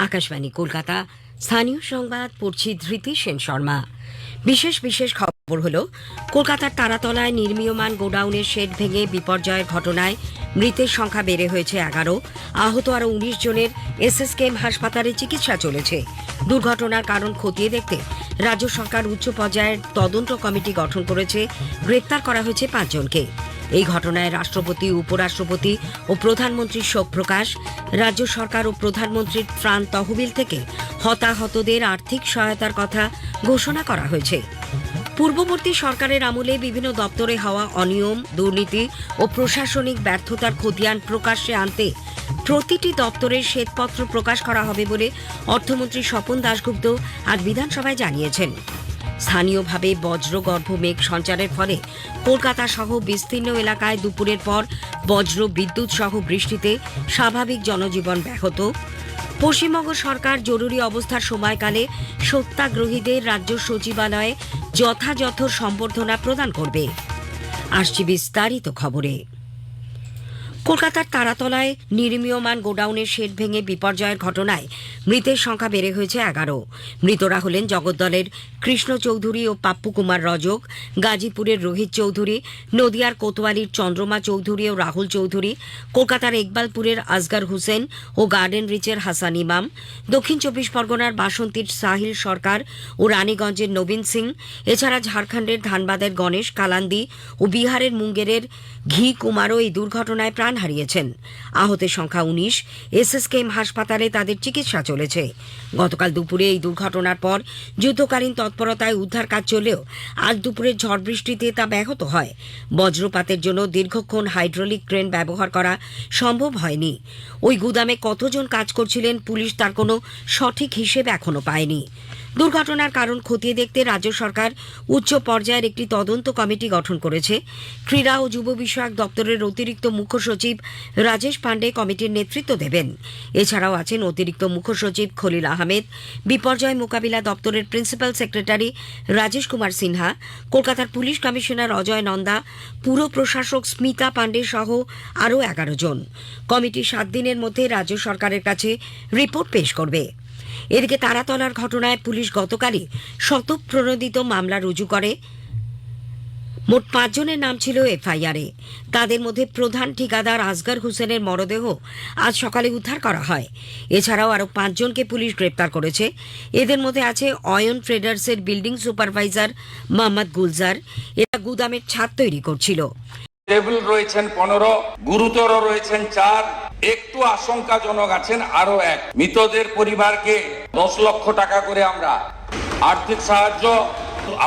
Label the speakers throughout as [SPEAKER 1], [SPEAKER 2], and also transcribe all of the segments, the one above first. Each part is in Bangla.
[SPEAKER 1] আকাশবাণী কলকাতা, স্থানীয় সংবাদ পড়ছি ধৃতি সেন শর্মা। বিশেষ খবর হলো, কলকাতার তারাতলায় নির্মীয়মান গোডাউনের শেড ভেঙে বিপর্যয়ের ঘটনায় মৃতের সংখ্যা বেড়ে হয়েছে 11, আহত আরও 19 জনের এসএসকেএম হাসপাতালে চিকিৎসা চলেছে। দুর্ঘটনার কারণ খতিয়ে দেখতে রাজ্য সরকার উচ্চ পর্যায়ের তদন্ত কমিটি গঠন করেছে। গ্রেপ্তার করা হয়েছে 5 জনকে। এই ঘটনায় রাষ্ট্রপতি, উপরাষ্ট্রপতি ও প্রধানমন্ত্রীর শোক প্রকাশ। রাজ্য সরকার ও প্রধানমন্ত্রীর ত্রাণ তহবিল থেকে হতাহতদের আর্থিক সহায়তার কথা ঘোষণা করা হয়েছে। পূর্ববর্তী সরকারের আমলে বিভিন্ন দপ্তরে হওয়া অনিয়ম, দুর্নীতি ও প্রশাসনিক ব্যর্থতার খতিয়ান প্রকাশ্যে আনতে প্রতিটি দপ্তরের শ্বেতপত্র প্রকাশ করা হবে বলে অর্থমন্ত্রী স্বপন দাশগুপ্ত আজ বিধানসভায় জানিয়েছেন। স্থানীয়ভাবে বজ্রগর্ভ মেঘ সঞ্চারের ফলে কলকাতা সহ বিস্তীর্ণ এলাকায় দুপুরের পর বজ্র বিদ্যুৎ সহ বৃষ্টিতে স্বাভাবিক জনজীবন ব্যাহত। পশ্চিমবঙ্গ সরকার জরুরি অবস্থার সময়কালে সত্যাগ্রহীদের রাজ্য সচিবালয়ে যথাযথ সম্বর্ধনা প্রদান করবে। আসছি বিস্তারিত খবরে। কলকাতার তারাতলায় নির্মীয়মান গোডাউনের শেড ভেঙে বিপর্যয়ের ঘটনায় মৃতের সংখ্যা বেড়ে হয়েছে 11। মৃতরা হলেন জগদ্দলের কৃষ্ণ চৌধুরী ও পাপ্পু কুমার রজক, গাজীপুরের রোহিত চৌধুরী, নদিয়ার কোতোয়ালির চন্দ্রমা চৌধুরী ও রাহুল চৌধুরী, কলকাতার ইকবালপুরের আসগর হোসেন ও গার্ডেন রিচের হাসান ইমাম, দক্ষিণ 24 পরগনার বাসন্তীর সাহিল সরকার ও রানীগঞ্জের নবীন সিং, এছাড়া ঝাড়খণ্ডের ধানবাদের গণেশ কালান্দি ও বিহারের মুঙ্গেরের ঘি কুমারও এই দুর্ঘটনায় প্রাণ হারিয়েছেন। আহতের সংখ্যা 19। এসএসকেএম হাসপাতালে তাদের চিকিৎসা চলেছে। গতকাল দুপুরে এই দুর্ঘটনার পর যুদ্ধকালীন তৎপরতায় উদ্ধার কাজ চললেও আজ দুপুরের ঝড় বৃষ্টিতে তা ব্যাহত হয়। বজ্রপাতের জন্য দীর্ঘক্ষণ হাইড্রোলিক ক্রেন ব্যবহার করা সম্ভব হয়নি। ওই গুদামে কতজন কাজ করছিলেন পুলিশ তার কোনো সঠিক হিসেব এখনো পায়নি। দুর্ঘটনার কারণ খতিয়ে দেখতে রাজ্য সরকার উচ্চ পর্যায়ের একটি তদন্ত কমিটি গঠন করেছে। ক্রীড়া ও যুব বিষয়ক দপ্তরের অতিরিক্ত মুখ্য সচিব রাজেশ পাণ্ডে কমিটির নেতৃত্ব দেবেন। এছাড়াও আছেন অতিরিক্ত মুখ্য সচিব খলিল আহমেদ, বিপর্যয় মোকাবিলা দপ্তরের প্রিন্সিপাল সেক্রেটারি রাজেশ কুমার সিনহা, কলকাতার পুলিশ কমিশনার অজয় নন্দা, পুর প্রশাসক স্মিতা পাণ্ডে সহ আরও 11 জন। কমিটি 7 দিনের মধ্যে রাজ্য সরকারের কাছে রিপোর্ট পেশ করবে। এদিকে তারাতলার ঘটনায় পুলিশ গতকালই স্বতঃপ্রণোদিত মামলা রুজু করে। মোট 5 জনের নাম ছিল এফআইআরে। তাদের মধ্যে প্রধান ঠিকাদার আসগর হোসেনের মরদেহ আজ সকালে উদ্ধার করা হয়। এছাড়াও আরও 5 জনকে পুলিশ গ্রেপ্তার করেছে। এদের মধ্যে আছে অয়ন ট্রেডার্সের বিল্ডিং সুপারভাইজার মোহাম্মদ গুলজার। এরা গুদামের ছাদ তৈরি করছিল।
[SPEAKER 2] টেবিল রয়েছেন 15, গুরুতর রয়েছেন 4, একটু আশঙ্কাজনক আছেন আরো 1। মৃতদের পরিবারকে 10 লক্ষ টাকা করে আমরা আর্থিক সাহায্য,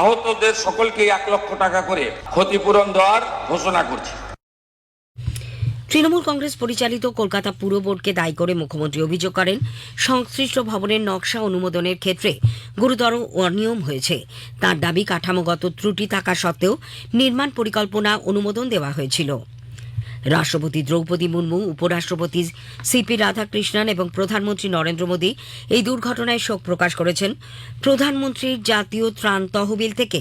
[SPEAKER 2] আহতদের সকলকে 1 লক্ষ টাকা করে ক্ষতিপূরণ দেওয়ার ঘোষণা করছি।
[SPEAKER 1] তৃণমূল কংগ্রেস পরিচালিত কলকাতা পুর বোর্ডকে দায়ী করে মুখ্যমন্ত্রী অভিযোগ করেন, সংশ্লিষ্ট ভবনের নকশা অনুমোদনের ক্ষেত্রে গুরুতর অনিয়ম হয়েছে। তার দাবি, কাঠামোগত ত্রুটি থাকা সত্ত্বেও নির্মাণ পরিকল্পনা অনুমোদন দেওয়া হয়েছিল। রাষ্ট্রপতি দ্রৌপদী মুর্মু, উপরাষ্ট্রপতি সিপি রাধাকৃষ্ণন এবং প্রধানমন্ত্রী নরেন্দ্র মোদী এই দুর্ঘটনায় শোক প্রকাশ করেছেন। প্রধানমন্ত্রীর জাতীয় ত্রাণ তহবিল থেকে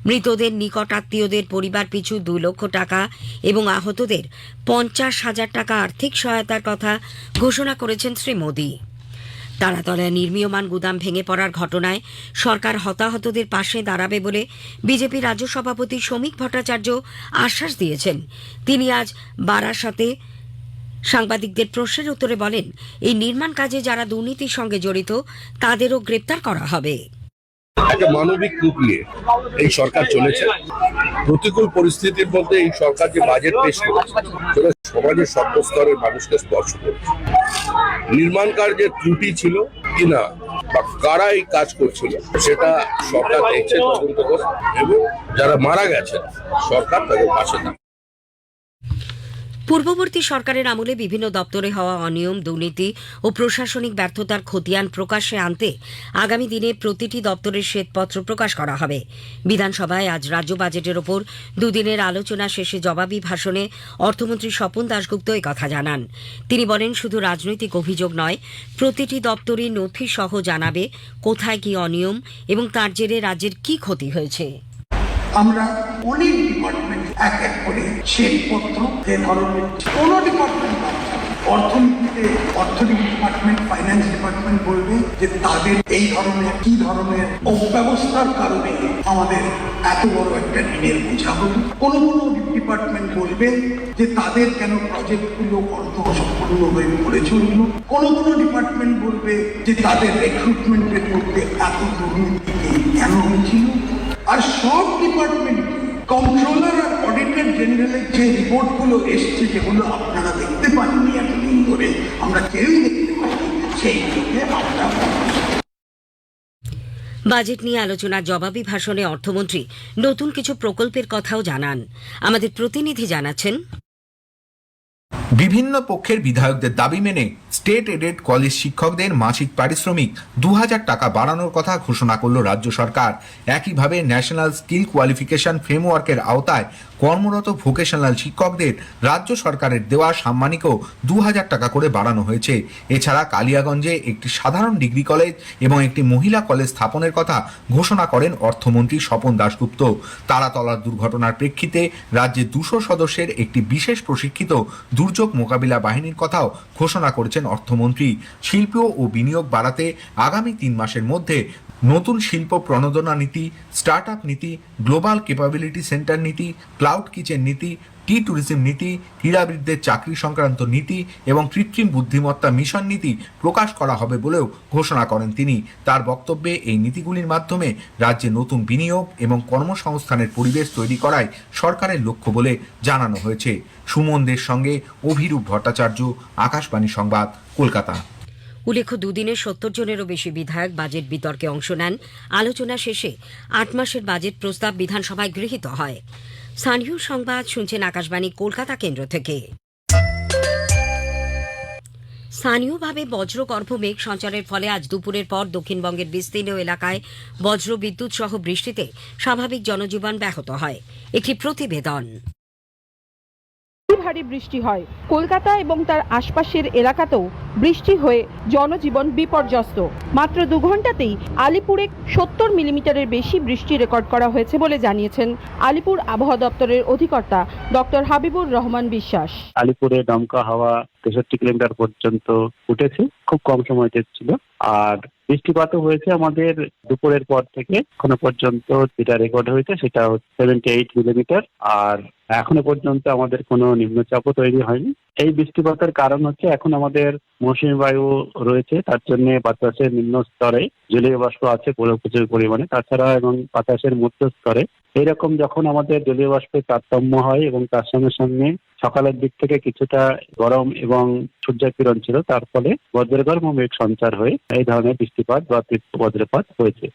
[SPEAKER 1] মৃতদের নিকটাত্মীয়দের পরিবার পিছু 2 লক্ষ টাকা এবং আহতদের 50,000 টাকা আর্থিক সহায়তার কথা ঘোষণা করেছেন শ্রী মোদী। তারাতলায় নির্মীয়মান গুদাম ভেঙে পড়ার ঘটনায় সরকার হতাহতদের পাশে দাঁড়াবে বলে বিজেপি রাজ্য সভাপতি শ্রমিক ভট্টাচার্য আশ্বাস দিয়েছেন। তিনি আজ বারাসাতে সাংবাদিকদের প্রশ্নের উত্তরে বলেন, এই নির্মাণ কাজে যারা দুর্নীতির সঙ্গে জড়িত তাদেরও গ্রেপ্তার করা হবে।
[SPEAKER 3] একটা মানবিক রূপ নিয়ে এই সরকার চলেছে। প্রতিকূল পরিস্থিতির মধ্যে এই সরকার যে বাজেট পেশ করেছে সেটা সমাজের সর্বস্তরের মানুষকে স্পর্শ করেছে। নির্মাণ কার্যে ত্রুটি ছিল কিনা বা কারা এই কাজ করছিল সেটা সরকার দেখছে, তদন্ত করে, এবং যারা মারা গেছেন সরকার তাদের পাশে থাকবে।
[SPEAKER 1] পূর্ববর্তী সরকারের আমলে বিভিন্ন দপ্তরে হওয়া অনিয়ম, দুর্নীতি ও প্রশাসনিক ব্যর্থতার খতিয়ান প্রকাশ্যে আনতে আগামী দিনে প্রতিটি দপ্তরের শ্বেতপত্র প্রকাশ করা হবে। বিধানসভায় আজ রাজ্য বাজেটের ওপর 2 দিনের আলোচনা শেষে জবাবি ভাষণে অর্থমন্ত্রী স্বপন দাশগুপ্ত এই কথা জানান। তিনি বলেন, শুধু রাজনৈতিক অভিযোগ নয়, প্রতিটি দপ্তরই নথি সহ জানাবে কোথায় কি অনিয়ম এবং তার জেরে রাজ্যের কি ক্ষতি হয়েছে।
[SPEAKER 4] আমরা অনেক ডিপার্টমেন্ট এক এক করে শ্বেতপত্র যে ধরনের কোন ডিপার্টমেন্ট অর্থনীতিতে অর্থনীতি ডিপার্টমেন্ট, ফাইন্যান্স ডিপার্টমেন্ট বলবে যে তাদের এই ধরনের কি ধরনের অব্যবস্থার কারণে আমাদের এত বড় একটা ঋণের বোঝা হলো। কোনো ডিপার্টমেন্ট বলবে যে তাদের কেন প্রজেক্টগুলো অর্থসম্পন্ন হয়ে পড়ে চলল। কোনো ডিপার্টমেন্ট বলবে যে তাদের রিক্রুটমেন্টের মধ্যে এত দুর্নীতি কেন হয়েছিল। আর সব ডিপার্টমেন্ট কন্ট্রোলার আর অডিটর জেনারেলের যে রিপোর্টগুলো এসছে, যেগুলো আপনারা দেখতে পাননি এতদিন ধরে, আমরা কেউই দেখতে পাইনি, সেইগুলোকে আমরা
[SPEAKER 1] বাজেট নিয়ে আলোচনার জবাবি ভাষণে অর্থমন্ত্রী নতুন কিছু প্রকল্পের কথাও জানান। আমাদের প্রতিনিধি জানাচ্ছেন,
[SPEAKER 5] বিভিন্ন পক্ষের বিধায়কদের দাবি মেনে স্টেট এডেড কলেজ শিক্ষকদের মাসিক পারিশ্রমিক 2000 টাকা বাড়ানোর কথা ঘোষণা করল রাজ্য সরকার। একইভাবে ন্যাশনাল স্কিল কোয়ালিফিকেশন ফ্রেমওয়ার্কের আওতায় কর্মরত ভোকেশনাল শিক্ষকদের রাজ্য সরকারের দেওয়া সাম্মানিকও 2000 টাকা করে বাড়ানো হয়েছে। এছাড়া কালিয়াগঞ্জে একটি সাধারণ ডিগ্রি কলেজ এবং একটি মহিলা কলেজ স্থাপনের কথা ঘোষণা করেন অর্থমন্ত্রী স্বপন দাশগুপ্ত। তারাতলার দুর্ঘটনার প্রেক্ষিতে রাজ্যে 200 সদস্যের একটি বিশেষ প্রশিক্ষিত দুর্যোগ মোকাবিলা বাহিনীর কথাও ঘোষণা করেছেন অর্থমন্ত্রী। শিল্প ও বিনিয়োগ বাড়াতে আগামী 3 মাসের মধ্যে নতুন শিল্প প্রণোদনা নীতি, স্টার্ট আপ নীতি, গ্লোবাল ক্যাপাবিলিটি সেন্টার নীতি, ক্লাউড কিচেন নীতি, টি ট্যুরিজম নীতি, ক্রীড়াবিদদের চাকরি সংক্রান্ত নীতি এবং কৃত্রিম বুদ্ধিমত্তা মিশন নীতি প্রকাশ করা হবে বলেও ঘোষণা করেন তিনি। তার বক্তব্যে এই নীতিগুলির মাধ্যমে রাজ্যে নতুন বিনিয়োগ এবং কর্মসংস্থানের পরিবেশ তৈরি করাই সরকারের লক্ষ্য বলে জানানো হয়েছে। সুমনদের সঙ্গে অভিরূপ ভট্টাচার্য, আকাশবাণী সংবাদ, কলকাতা।
[SPEAKER 1] উল্লেখ্য, দুদিনে 70 জনেরও বেশি বিধায়ক বাজেট বিতর্কে অংশ নেন। আলোচনা শেষে 8 মাসের বাজেট প্রস্তাব বিধানসভায় গৃহীত হয়। স্থানীয় সংবাদ শুনছেন আকাশবাণী কলকাতা কেন্দ্র থেকে। স্থানীয়ভাবে বজ্রগর্ভ মেঘ সঞ্চারের ফলে আজ দুপুরের পর দক্ষিণবঙ্গের বিস্তীর্ণ এলাকায় বজ্র বিদ্যুৎ সহ বৃষ্টিতে স্বাভাবিক জনজীবন ব্যাহত হয়। একটি প্রতিবেদন।
[SPEAKER 6] ভারী বৃষ্টি হয়। কলকাতা এবং তার আশপাশের এলাকাতেও বৃষ্টি হয়ে জনজীবন বিপর্যস্ত। মাত্র 2 ঘন্টাতেই আলিপুরে 70 মিলিমিটারের বেশি বৃষ্টি রেকর্ড করা হয়েছে বলে জানিয়েছেন আলিপুর আবহাওয়া দপ্তরের অধিকর্তা ডক্টর হাবিবুর রহমান বিশ্বাস।
[SPEAKER 7] আলিপুরে দমকা হাওয়া 63 কিলোমিটার পর্যন্ত উঠেছে, খুব কম সময়তে ছিল। আর বৃষ্টিপাতও হয়েছে আমাদের দুপুরের পর থেকে এখনো পর্যন্ত যেটা রেকর্ড হয়েছে সেটা 78 মিলিমিটার। আর এখনো পর্যন্ত আমাদের কোনো নিম্নচাপও তৈরি হয়নি। এই বৃষ্টিপাতের কারণ হচ্ছে এখন আমাদের মৌসুমী বায়ু রয়েছে, তার জন্য বাতাসের নিম্ন স্তরে জলীয় বাষ্প আছে প্রচুর পরিমাণে। তাছাড়া এবং বাতাসের মধ্য স্তরে এইরকম যখন আমাদের জলীয় বাষ্পের তারতম্য হয় এবং তার সঙ্গে সঙ্গে সকালের দিক থেকে কিছুটা গরম এবং সূর্যাকিরণ ছিল, তার ফলে বজ্রগর্ভ মেঘ সঞ্চার হয়ে এই ধরনের বৃষ্টিপাত বা বজ্রপাত হয়েছে।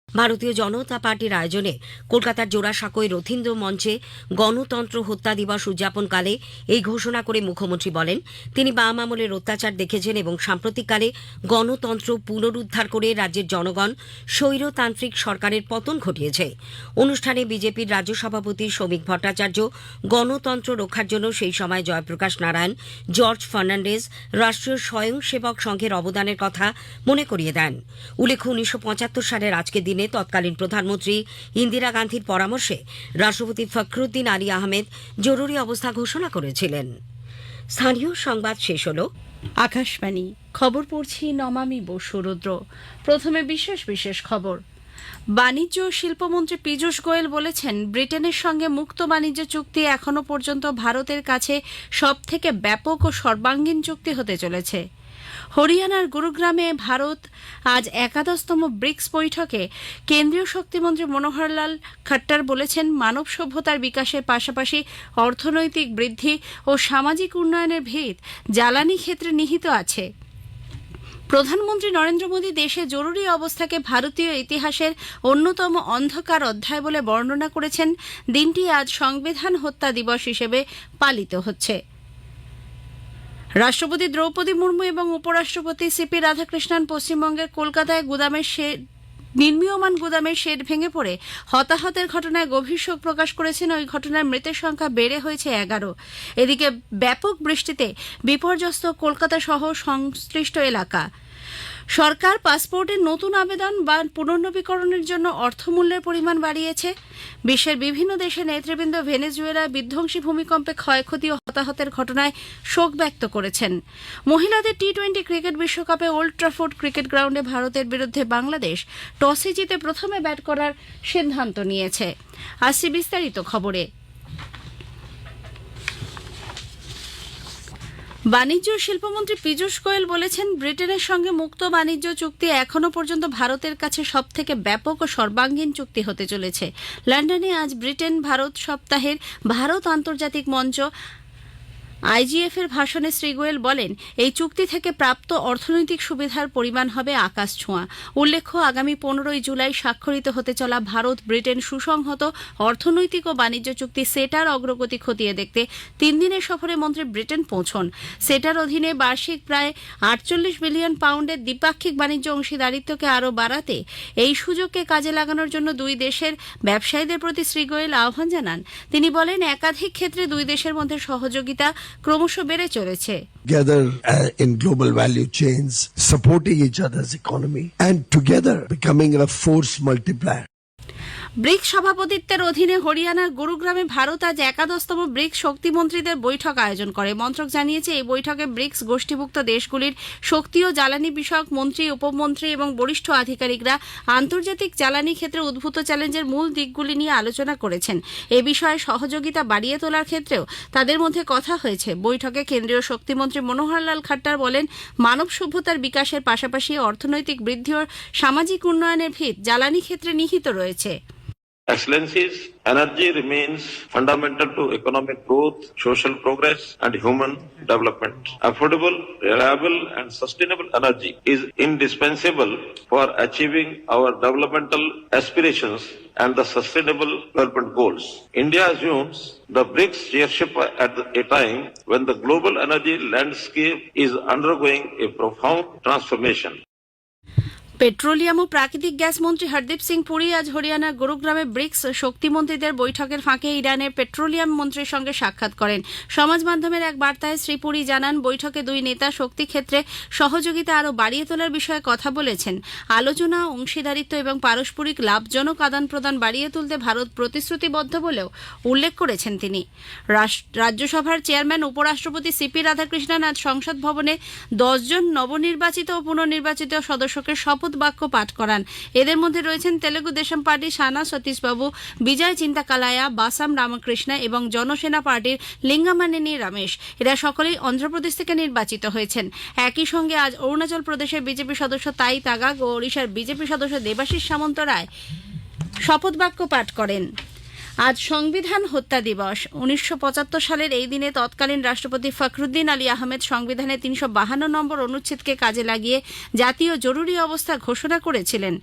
[SPEAKER 1] ভারতীয় জনতা পার্টির আয়োজনে কলকাতার জোড়াসাঁকোয় রথীন্দ্র মঞ্চে গণতন্ত্র হত্যা দিবস উদযাপনকালে এই ঘোষণা করে মুখ্যমন্ত্রী বলেন, তিনি বাম আমলের অত্যাচার দেখেছেন এবং সাম্প্রতিককালে গণতন্ত্র পুনরুদ্ধার করে রাজ্যের জনগণ স্বৈরতান্ত্রিক সরকারের পতন ঘটিয়েছে। অনুষ্ঠানে বিজেপির রাজ্য সভাপতি শ্রমিক ভট্টাচার্য গণতন্ত্র রক্ষার জন্য সেই সময় জয়প্রকাশ নারায়ণ, জর্জ ফার্নান্ডেজ, রাষ্ট্রীয় স্বয়ংসেবক সংঘের অবদানের কথা মনে করিয়ে দেন। উল্লেখ্য, 1975 সালের আজকের দিনে তৎকালীন প্রধানমন্ত্রী ইন্দিরা গান্ধীর পরামর্শে রাষ্ট্রপতি ফখরুদ্দিন আলী আহমেদ জরুরি অবস্থা ঘোষণা করেছিলেন। স্থানীয় সংবাদ শেষ হল।
[SPEAKER 8] আকাশবাণী খবর পড়ছি নমামি বসু রুদ্র। প্রথমে বিশেষ খবর। বাণিজ্য ও শিল্পমন্ত্রী পীযূষ গোয়েল বলেছেন, ব্রিটেনের সঙ্গে মুক্ত বাণিজ্য চুক্তি এখনো পর্যন্ত ভারতের কাছে সবথেকে ব্যাপক ও সর্বাঙ্গীন চুক্তি হতে চলেছে। হরিয়ানার গুরুগ্রামে ভারত আজ 11তম ব্রিক্স বৈঠকে কেন্দ্রীয় শক্তিমন্ত্রী মনোহরলাল খট্টর বলেছেন, মানব সভ্যতার বিকাশের পাশাপাশি অর্থনৈতিক বৃদ্ধি ও সামাজিক উন্নয়নের ভিত জ্বালানি ক্ষেত্রে নিহিত আছে। প্রধানমন্ত্রী নরেন্দ্র মোদী দেশে জরুরি অবস্থাকে ভারতীয় ইতিহাসের অন্যতম অন্ধকার অধ্যায় বলে বর্ণনা করেছেন। দিনটি আজ সংবিধান হত্যা দিবস হিসেবে পালিত হচ্ছে। রাষ্ট্রপতি দ্রৌপদী মুর্মু এবং উপরাষ্ট্রপতি সিপি রাধাকৃষ্ণন পশ্চিমবঙ্গের কলকাতায় নির্মীয়মান গুদামের শেড ভেঙে পড়ে হতাহতের ঘটনায় গভীর শোক প্রকাশ করেছেন। ওই ঘটনায় মৃতের সংখ্যা বেড়ে হয়েছে 11। এদিকে ব্যাপক বৃষ্টিতে বিপর্যস্ত কলকাতা সহ সংশ্লিষ্ট এলাকা। সরকার পাসপোর্টের নতুন আবেদন বা পুনর্নবীকরণের জন্য অর্থমূল্যের পরিমাণ বাড়িয়েছে। বিশ্বের বিভিন্ন দেশের নেতৃবৃন্দ ভেনেজুয়েলার বিধ্বংসী ভূমিকম্পে ক্ষয়ক্ষতি ও হতাহতের ঘটনায় শোক ব্যক্ত করেছেন। মহিলাদের টি-20 ক্রিকেট বিশ্বকাপে ওল্ড ট্রাফোর্ড ক্রিকেট গ্রাউন্ডে ভারতের বিরুদ্ধে বাংলাদেশ টসে জিতে প্রথমে ব্যাট করার সিদ্ধান্ত নিয়েছে। আসছি বিস্তারিত খবরে। বাণিজ্য ও শিল্পমন্ত্রী পীযূষ গোয়েল বলেছেন, ব্রিটেনের সঙ্গে মুক্ত বাণিজ্য চুক্তি এখনো পর্যন্ত ভারতের কাছে সবথেকে ব্যাপক ও সর্বাঙ্গীন চুক্তি হতে চলেছে। লন্ডনে আজ ব্রিটেন ভারত সপ্তাহের ভারত আন্তর্জাতিক মঞ্চ IGF এর ভাষণে শ্রী গোয়েল বলেন, এই চুক্তি থেকে প্রাপ্ত অর্থনৈতিক সুবিধার পরিমাণ হবে আকাশ ছোঁয়া। উল্লেখ্য, আগামী 15 জুলাই স্বাক্ষরিত হতে চলা ভারত ব্রিটেন সুসংহত অর্থনৈতিক ও বাণিজ্য চুক্তি সেটার অগ্রগতি খতিয়ে দেখতে 3 দিনের সফরে মন্ত্রী ব্রিটেন পৌঁছন। সেটার অধীনে বার্ষিক প্রায় 48 বিলিয়ন পাউন্ডের দ্বিপাক্ষিক বাণিজ্য অংশীদারিত্বকে আরও বাড়াতে এই সুযোগকে কাজে লাগানোর জন্য দুই দেশের ব্যবসায়ীদের প্রতি শ্রী গোয়েল আহ্বান জানান। তিনি বলেন, একাধিক ক্ষেত্রে দুই দেশের মধ্যে সহযোগিতা ক্রমশ বেড়ে চলেছে।
[SPEAKER 9] Together in global value chains, supporting each other's economy, and together becoming a force multiplier.
[SPEAKER 8] BRICS সভাপতিত্বের অধীনে হরিয়ানার গুরুগ্রামে ভারত আজ 11তম ব্রিক্স শক্তিমন্ত্রীদের বৈঠক আয়োজন করে। মন্ত্রক জানিয়েছে, এই বৈঠকে ব্রিক্স গোষ্ঠীভুক্ত দেশগুলির শক্তি ও জ্বালানি বিষয়ক মন্ত্রী, উপমন্ত্রী এবং বরিষ্ঠ আধিকারিকরা আন্তর্জাতিক জ্বালানি ক্ষেত্রে উদ্ভূত চ্যালেঞ্জের মূল দিকগুলি নিয়ে আলোচনা করেছেন। এ বিষয়ে সহযোগিতা বাড়িয়ে তোলার ক্ষেত্রেও তাদের মধ্যে কথা হয়েছে। বৈঠকে কেন্দ্রীয় শক্তিমন্ত্রী মনোহরলাল খাট্টার বলেন, মানব সভ্যতার বিকাশের পাশাপাশি অর্থনৈতিক বৃদ্ধি ও সামাজিক উন্নয়নের ভিত জ্বালানি ক্ষেত্রে নিহিত রয়েছে।
[SPEAKER 10] Excellencies, energy remains fundamental to economic growth, social progress, and human development. Affordable, reliable, and sustainable energy is indispensable for achieving our developmental aspirations and the sustainable development goals. India assumes the BRICS chairship at a time when the global energy landscape is undergoing a profound transformation.
[SPEAKER 8] Petroleum ও প্রাকৃতিক গ্যাস মন্ত্রী হরদীপ সিং পুরী আজ হরিয়ানার গুরুগ্রামে ব্রিক্স শক্তিমন্ত্রীদের বৈঠকের ফাঁকে ইরানের পেট্রোলিয়াম মন্ত্রীর সঙ্গে সাক্ষাৎ করেন। সমাজ মাধ্যমের এক বার্তায় শ্রী পুরী জানান, বৈঠকে দুই নেতা শক্তি ক্ষেত্রে সহযোগিতা আরও বাড়িয়ে তোলার বিষয়ে কথা বলেছেন। আলোচনা, অংশীদারিত্ব এবং পারস্পরিক লাভজনক আদান প্রদান বাড়িয়ে তুলতে ভারত প্রতিশ্রুতিবদ্ধ বলেও উল্লেখ করেছেন তিনি। রাজ্যসভার চেয়ারম্যান উপরাষ্ট্রপতি সিপি রাধাকৃষ্ণন আজ সংসদ ভবনে 10 জন নবনির্বাচিত ও পুনর্নির্বাচিত সদস্যকে শপথ বাক্য পাঠ করান। এদের মধ্যে রয়েছেন তেলেগু দেশম পার্টি সানা সতীশ বাবু, বিজয় চিন্তাকালায়া, বাসাম রামকৃষ্ণ এবং জনসেনা পার্টির লিঙ্গামানেনি রমেশ। এরা সকলেই অন্ধ্রপ্রদেশ থেকে নির্বাচিত হয়েছেন। একই সঙ্গে আজ অরুণাচল প্রদেশের বিজেপি সদস্য তাই তাগাগ ও ওড়িশার বিজেপি সদস্য দেবাশিস সামন্ত রায় শপথ বাক্য পাঠ করেন। আজ সংবিধান হত্যা দিবস। 1975 সালের এই দিনে তৎকালীন রাষ্ট্রপতি ফখরুদ্দিন আলী আহমেদ সংবিধানের 352 নম্বর অনুচ্ছেদকে কাজে লাগিয়ে জাতীয় জরুরি অবস্থা ঘোষণা করেছিলেন।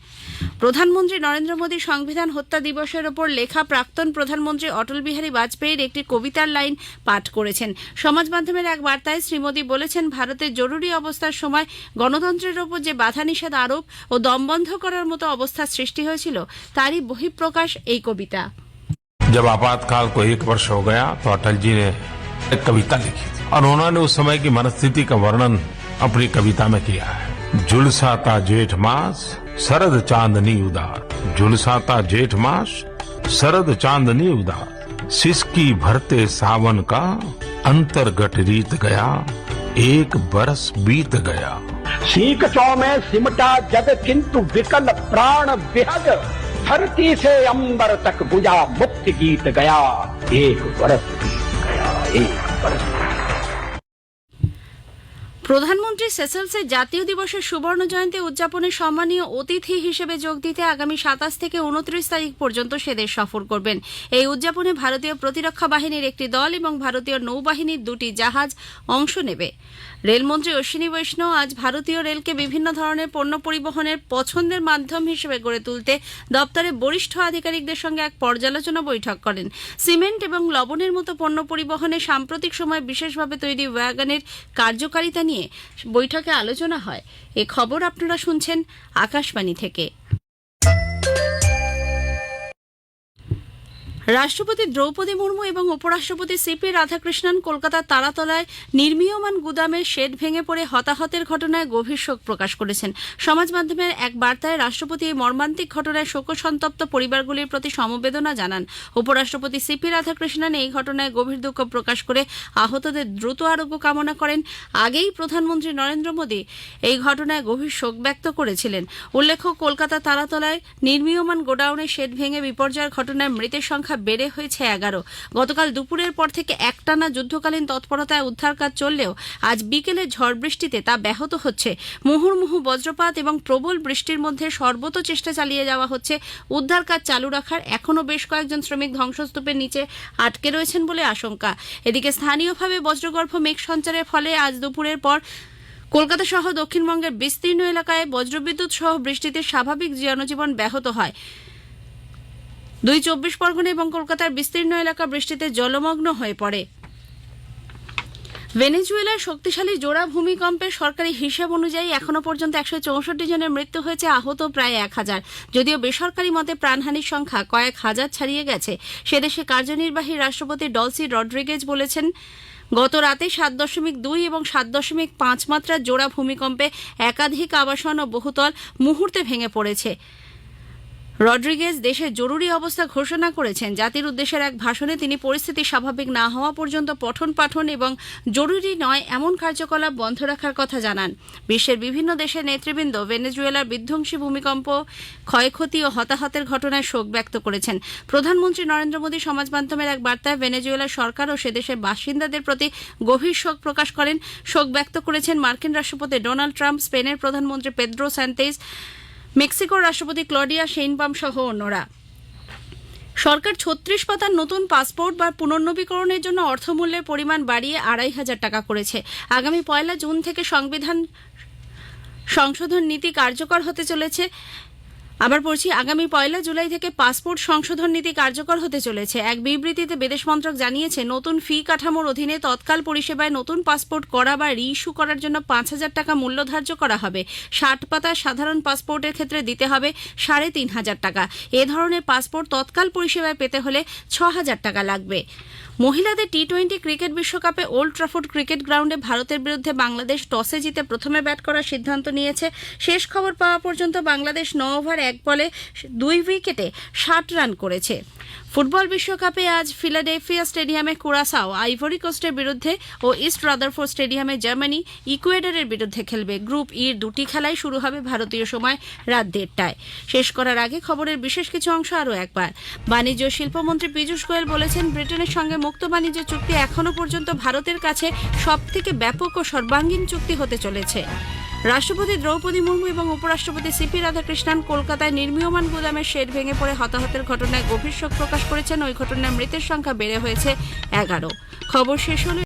[SPEAKER 8] প্রধানমন্ত্রী নরেন্দ্র মোদী সংবিধান হত্যা দিবসের ওপর লেখা প্রাক্তন প্রধানমন্ত্রী অটল বিহারী বাজপেয়ীর একটি কবিতার লাইন পাঠ করেছেন। সমাজ মাধ্যমের এক বার্তায় শ্রী মোদী বলেছেন, ভারতের জরুরি অবস্থার সময় গণতন্ত্রের ওপর যে বাধা নিষেধ আরোপ ও দমবন্ধ করার মতো অবস্থার সৃষ্টি হয়েছিল তারই বহিঃপ্রকাশ এই কবিতা।
[SPEAKER 11] जब आपातकाल को 1 वर्ष हो गया तो अटल जी ने एक कविता लिखी और उन्होंने उस समय की मनस्थिति का वर्णन अपनी कविता में किया है। झुलसाता जेठ मास शरद चांदनी उदार, झुलसाता जेठ मास शरद चांदनी उदार, सिसकी भरते सावन का अंतर्गत रीत गया, 1 बरस बीत गया।
[SPEAKER 12] सीख चौ में सिमटा जग किंतु विकल प्राण विहग, धरती से अंबर तक बुझा मुक्ति गीत गया, 1 बरस बीत गया, 1 बरस।
[SPEAKER 8] প্রধানমন্ত্রী সেসেলসের জাতীয় দিবসের সুবর্ণ জয়ন্তী উদযাপনে সম্মানীয় অতিথি হিসেবে যোগ দিতে আগামী 27 থেকে 29 তারিখ পর্যন্ত সেদেশ সফর করবেন। এই উদযাপনে ভারতীয় প্রতিরক্ষা বাহিনীর একটি দল এবং ভারতীয় নৌবাহিনীর 2টি জাহাজ অংশ নেবে। রেলমন্ত্রী অশ্বিনী বৈষ্ণব আজ ভারতীয় রেলকে বিভিন্ন ধরনের পণ্য পরিবহনের পছন্দের মাধ্যম হিসেবে গড়ে তুলতে দপ্তরের বরিষ্ঠ আধিকারিকদের সঙ্গে এক পর্যালোচনা বৈঠক করেন। সিমেন্ট এবং লবণের মতো পণ্য পরিবহনে সাম্প্রতিক সময়ে বিশেষভাবে তৈরি ওয়াগনের কার্যকারিতা নিয়ে বৈঠকে আলোচনা হয়। এ খবর আপনারা শুনছেন আকাশবাণী থেকে। রাষ্ট্রপতি দ্রৌপদী মুর্মু এবং উপরাষ্ট্রপতি সিপি রাধাকৃষ্ণন কলকাতার তারাতলায় নির্মীয়মান গুদামের শেড ভেঙে পড়ে হতাহতের ঘটনায় গভীর শোক প্রকাশ করেছেন। সমাজ মাধ্যমের এক বার্তায় রাষ্ট্রপতি এই মর্মান্তিক ঘটনায় শোকসন্তপ্ত পরিবারগুলির প্রতি সমবেদনা জানান। উপরাষ্ট্রপতি সিপি রাধাকৃষ্ণন এই ঘটনায় গভীর দুঃখ প্রকাশ করে আহতদের দ্রুত আরোগ্য কামনা করেন। আগেই প্রধানমন্ত্রী নরেন্দ্র মোদী এই ঘটনায় গভীর শোক ব্যক্ত করেছিলেন। উল্লেখ্য, কলকাতা তারাতলায় নির্মীয়মান গোডাউনের শেড ভেঙে বিপর্যয়ের ঘটনায় মৃতের সংখ্যা বেড়ে হয়েছে 11। গতকাল দুপুরের পর থেকে একটানা যুদ্ধকালীন তৎপরতায় উদ্ধার কাজ চললেও আজ বিকেলে ঝড় বৃষ্টিতে তা ব্যাহত হচ্ছে। মুহুর্মুহু বজ্রপাত এবং প্রবল বৃষ্টির মধ্যে সর্বত চেষ্টা চালিয়ে যাওয়া হচ্ছে উদ্ধার কাজ চালু রাখার। এখনও বেশ কয়েকজন শ্রমিক ধ্বংসস্তূপের নিচে আটকে রয়েছেন বলে আশঙ্কা। এদিকে স্থানীয়ভাবে বজ্রগর্ভ মেঘ সঞ্চারের ফলে আজ দুপুরের পর কলকাতা সহ দক্ষিণবঙ্গের বিস্তীর্ণ এলাকায় বজ্রবিদ্যুৎ সহ বৃষ্টিতে স্বাভাবিক জনজীবন ব্যাহত হয়। 24 পরগনা এবং কলকাতার বিস্তীর্ণ এলাকা বৃষ্টিতে জলমগ্ন হয়ে পড়ে। ভেনেজুয়েলার শক্তিশালী জোড়া ভূমিকম্পের সরকারি হিসেব অনুযায়ী এখনো পর্যন্ত 164 জনের মৃত্যু হয়েছে, আহত প্রায় 1000। যদিও বেসরকারি মতে প্রাণহানির সংখ্যা কয়েক হাজার ছাড়িয়ে গেছে। সেদেশে কার্যনির্বাহী রাষ্ট্রপতি ডলসি রড্রিগেজ বলেছেন, গত রাতে 7.2 এবং 7.5 মাত্রার জোড়া ভূমিকম্পে একাধিক আবাসন ও বহুতল মুহূর্তে ভেঙে পড়েছে। রড্রিগেজ দেশে জরুরি অবস্থা ঘোষণা করেছেন। জাতির উদ্দেশ্যের এক ভাষণে তিনি পরিস্থিতি স্বাভাবিক না হওয়া পর্যন্ত পঠন পাঠন এবং জরুরি নয় এমন কার্যকলাপ বন্ধ রাখার কথা জানান। বিশ্বের বিভিন্ন দেশের নেতৃবৃন্দ ভেনেজুয়েলার বিধ্বংসী ভূমিকম্প, ক্ষয়ক্ষতি ও হতাহতের ঘটনায় শোক ব্যক্ত করেছেন। প্রধানমন্ত্রী নরেন্দ্র মোদী সমাজ মাধ্যমের এক বার্তায় ভেনেজুয়েলার সরকার ও সেদেশের বাসিন্দাদের প্রতি গভীর শোক প্রকাশ করেন। শোক ব্যক্ত করেছেন মার্কিন রাষ্ট্রপতি ডোনাল্ড ট্রাম্প, স্পেনের প্রধানমন্ত্রী পেদ্রো সান্তেজ, মেক্সিকোর রাষ্ট্রপতি ক্লডিয়া শেইনবাম সহ অন্যরা। সরকার 36 পাতার নতুন পাসপোর্ট বা পুনর্নবীকরণের জন্য অর্থমূল্যের পরিমাণ বাড়িয়ে 2500 টাকা করেছে। আগামী 1 জুন থেকে সংবিধান সংশোধন নীতি কার্যকর হতে চলেছে। আগামী 1 জুলাই থেকে পাসপোর্ট সংশোধন নীতি কার্যকর হতে চলেছে। এক বিবৃতিতে বিদেশ মন্ত্রক জানিয়েছে, নতুন ফি কাঠামোর অধীনে তৎকাল পরিষেবায় নতুন পাসপোর্ট করা বা রি-ইস্যু করার জন্য 5000 টাকা মূল্য ধার্য করা হবে। 60 পাতার সাধারণ পাসপোর্টের ক্ষেত্রে দিতে হবে 3500 টাকা। এ ধরনের পাসপোর্ট তৎকাল পরিষেবায় পেতে হলে 6000 টাকা লাগবে। মহিলাদের টি-20 ক্রিকেট বিশ্বকাপে ওল্ড ট্রাফোর্ড ক্রিকেট গ্রাউন্ডে ভারতের বিরুদ্ধে বাংলাদেশ টসে জিতে প্রথমে ব্যাট করার সিদ্ধান্ত নিয়েছে। শেষ খবর পাওয়া পর্যন্ত বাংলাদেশ 9 ওভার 1 বলে 2 উইকেটে 60 রান করেছে। ফুটবল বিশ্বকাপে আজ ফিলাডেলফিয়া স্টেডিয়ামে কুরাসাও আইভরি কোস্টের বিরুদ্ধে ও ইস্ট রাদারফোর্ড স্টেডিয়ামে জার্মানি ইকুয়েডরের বিরুদ্ধে খেলবে। গ্রুপ ইর দুটি খেলাই শুরু হবে ভারতীয় সময় রাত 1:30টায়। শেষ করার আগে খবরের বিশেষ কিছু অংশ আরও একবার। বাণিজ্য ও শিল্পমন্ত্রী পীযূষ গোয়েল বলেছেন, ব্রিটেনের সঙ্গে মুক্ত বাণিজ্য চুক্তি এখনো পর্যন্ত ভারতের কাছে সবথেকে ব্যাপক ও সর্বাঙ্গীন চুক্তি হতে চলেছে। রাষ্ট্রপতি দ্রৌপদী মুর্মু এবং উপরাষ্ট্রপতি সিপি রাধাকৃষ্ণন কলকাতায় নির্মীয়মান গুদামের শেড ভেঙে পড়ে হতাহতের ঘটনায় গভীর শোক প্রকাশ করেছেন। ওই ঘটনায় মৃতের সংখ্যা বেড়ে হয়েছে 11। খবর শেষ হল।